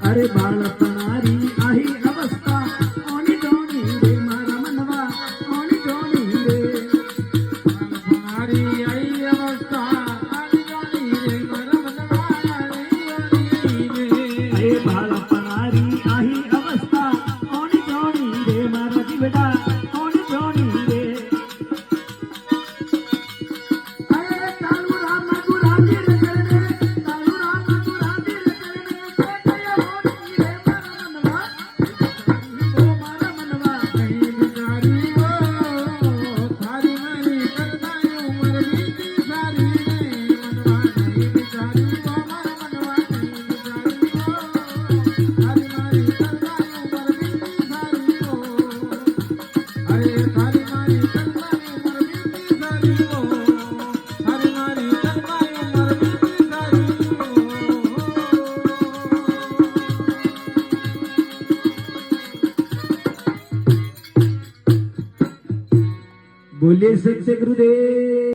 अरे बाळपणारी आही अवस्था ओनी डोणी रे मारा मनवा ओनी डोणी रे बाळपणारी आई अवस्था ओनी डोणी रे मारा मनवा ओनी डोणी रे अरे बाळपणारी आही अवस्था ओनी डोणी रे मारा जीवडा ओनी डोणी रे अरे तालू राम गुराजी रे तालू राम गुराजी रे बोलिए सच्चे गुरुदेव।